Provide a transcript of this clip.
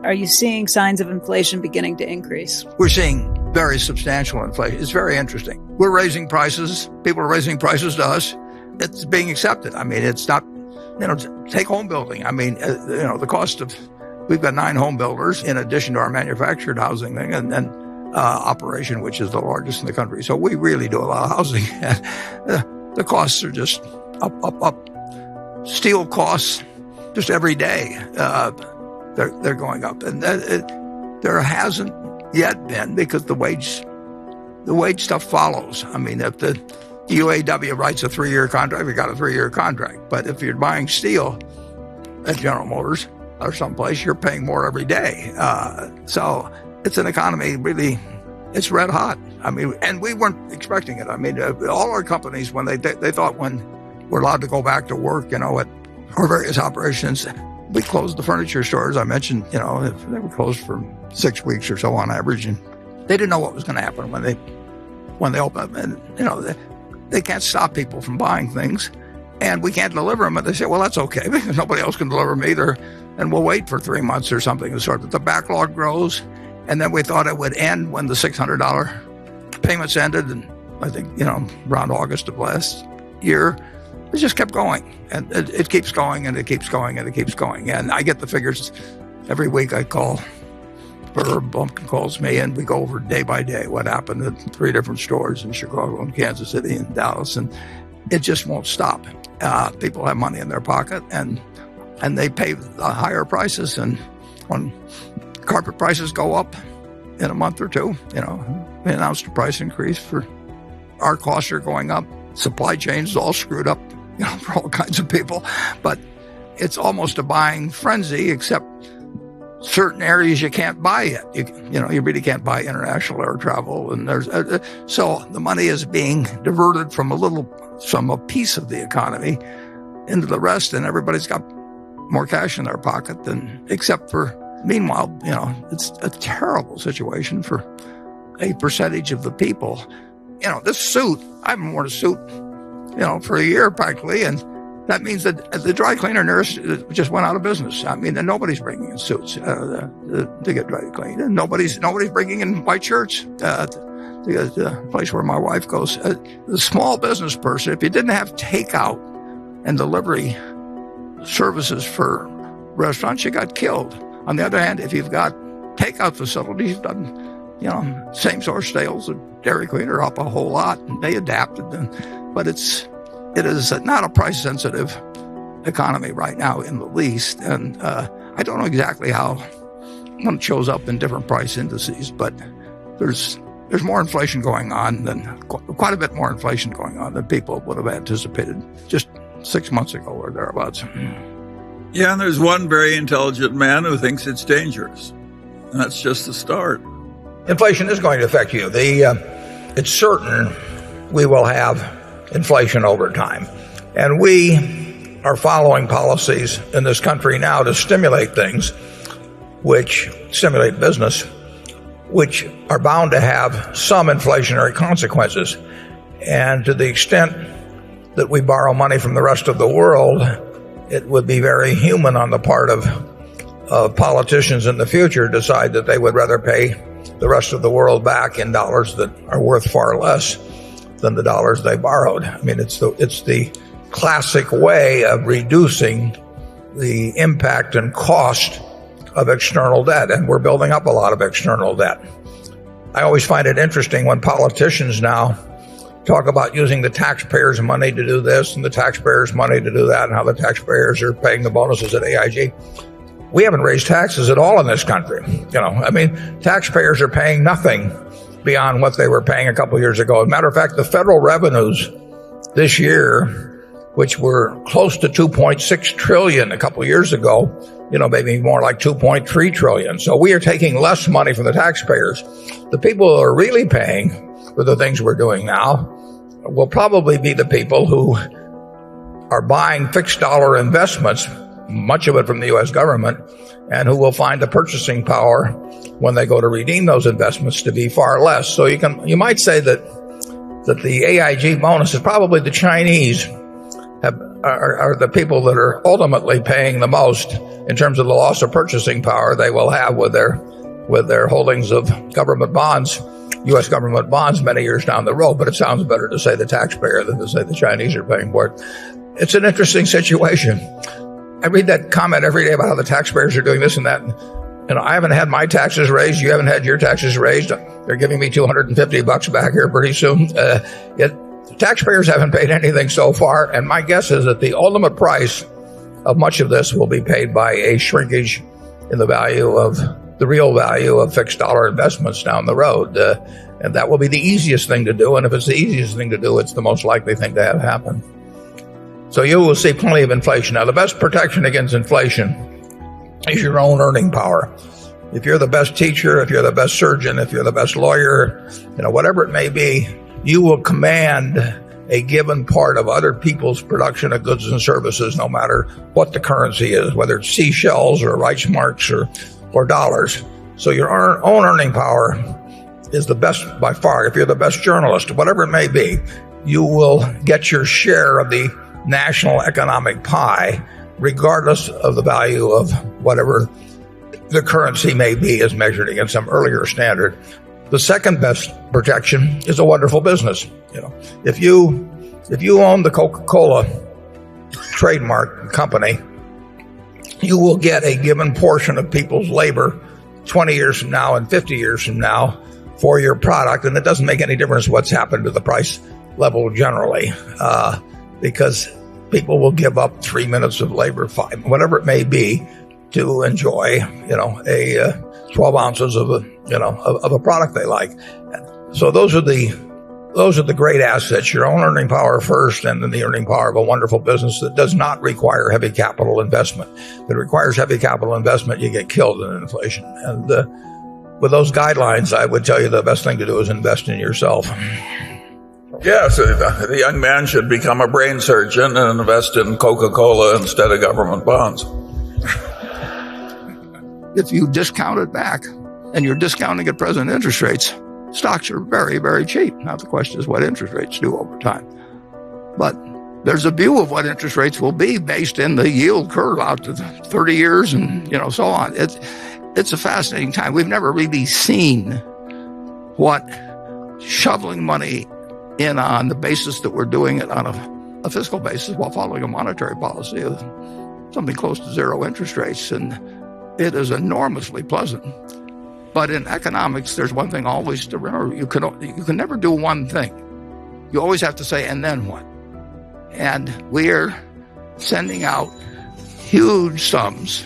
Are you seeing signs of inflation beginning to increase? We're seeing very substantial inflation. It's very interesting. We're raising prices. People are raising prices to us. It's being accepted. I mean, it's not, take home building. I mean, the cost of, we've got 9 home builders in addition to our manufactured housing thing and then operation, which is the largest in the country. So we really do a lot of housing. The costs are just up. Steel costs just every day. They're going up, and there hasn't yet been, because the wage stuff follows. I mean, if the UAW writes a 3-year contract, we got a 3-year contract. But if you're buying steel at General Motors or someplace, you're paying more every day. So it's an economy really, it's red hot. I mean, and we weren't expecting it. I mean, all our companies, when they thought when we're allowed to go back to work, at our various operations, we closed the furniture stores. I mentioned, they were closed for 6 weeks or so on average, and they didn't know what was going to happen when they opened. And they can't stop people from buying things, and we can't deliver them. And they say, well, that's okay because nobody else can deliver them either, and we'll wait for 3 months or something. But the backlog grows, and then we thought it would end when the $600 payments ended, and I think around August of last year. It just kept going, and it keeps going, and it keeps going, and it keeps going. And I get the figures every week. I call, Herb Bumpkin calls me, and we go over day by day what happened at 3 different stores in Chicago and Kansas City and Dallas, and it just won't stop. People have money in their pocket, and they pay the higher prices. And when carpet prices go up in a month or two, we announced a price increase for our costs are going up. Supply chains all screwed up, for all kinds of people. But it's almost a buying frenzy, except certain areas you can't buy yet. You really can't buy international air travel, and so the money is being diverted from a piece of the economy into the rest, and everybody's got more cash in their pocket meanwhile, it's a terrible situation for a percentage of the people. This suit, I haven't worn a suit, for a year practically, and that means that the dry cleaner nurse just went out of business. I mean, and nobody's bringing in suits to get dry cleaned, and nobody's bringing in white shirts. The place where my wife goes, the small business person, if you didn't have takeout and delivery services for restaurants, you got killed. On the other hand, if you've got takeout facilities, same source sales of Dairy Queen are up a whole lot, and they adapted. But it is not a price-sensitive economy right now in the least. And I don't know exactly how one shows up in different price indices, but there's more inflation going on quite a bit more inflation going on than people would have anticipated just 6 months ago or thereabouts. Yeah, and there's one very intelligent man who thinks it's dangerous. And that's just the start. Inflation is going to affect you. It's certain we will have inflation over time. And we are following policies in this country now to stimulate things, which stimulate business, which are bound to have some inflationary consequences. And to the extent that we borrow money from the rest of the world, it would be very human on the part of politicians in the future to decide that they would rather pay the rest of the world back in dollars that are worth far less than the dollars they borrowed. I mean, it's the classic way of reducing the impact and cost of external debt, and we're building up a lot of external debt. I always find it interesting when politicians now talk about using the taxpayers' money to do this and the taxpayers' money to do that, and how the taxpayers are paying the bonuses at AIG. We haven't raised taxes at all in this country. Taxpayers are paying nothing beyond what they were paying a couple of years ago. As a matter of fact, the federal revenues this year, which were close to $2.6 trillion a couple of years ago, maybe more like $2.3 trillion. So we are taking less money from the taxpayers. The people who are really paying for the things we're doing now will probably be the people who are buying fixed dollar investments, much of it from the U.S. government, and who will find the purchasing power when they go to redeem those investments to be far less. So you might say that the AIG bonus is probably the Chinese have are the people that are ultimately paying the most in terms of the loss of purchasing power they will have with their holdings of government bonds, U.S. government bonds, many years down the road. But it sounds better to say the taxpayer than to say the Chinese are paying for it. It's an interesting situation. I read that comment every day about how the taxpayers are doing this and that. I haven't had my taxes raised. You haven't had your taxes raised. They're giving me $250 back here pretty soon. Taxpayers haven't paid anything so far, and my guess is that the ultimate price of much of this will be paid by a shrinkage in the real value of fixed dollar investments down the road. And that will be the easiest thing to do. And if it's the easiest thing to do, it's the most likely thing to have happen. So you will see plenty of inflation. Now, the best protection against inflation is your own earning power. If you're the best teacher, if you're the best surgeon, if you're the best lawyer, whatever it may be, you will command a given part of other people's production of goods and services, no matter what the currency is, whether it's seashells or Reichsmarks or dollars. So your own earning power is the best by far. If you're the best journalist, whatever it may be, you will get your share of the national economic pie, regardless of the value of whatever the currency may be as measured against some earlier standard. The second best protection is a wonderful business. If you own the Coca-Cola trademark company, you will get a given portion of people's labor 20 years from now and 50 years from now for your product, and it doesn't make any difference what's happened to the price level generally, because people will give up 3 minutes of labor, 5, whatever it may be, to enjoy, 12 ounces of a product they like. So those are the great assets, your own earning power first, and then the earning power of a wonderful business that does not require heavy capital investment. If it requires heavy capital investment, you get killed in inflation. And with those guidelines, I would tell you the best thing to do is invest in yourself. Yes, the young man should become a brain surgeon and invest in Coca-Cola instead of government bonds. If you discount it back, and you're discounting at present interest rates, stocks are very, very cheap. Now the question is what interest rates do over time. But there's a view of what interest rates will be based in the yield curve out to 30 years and so on. It's a fascinating time. We've never really seen what shoveling money in on the basis that we're doing it on a fiscal basis while following a monetary policy of something close to zero interest rates. And it is enormously pleasant. But in economics, there's one thing always to remember. You can never do one thing. You always have to say, and then what? And we're sending out huge sums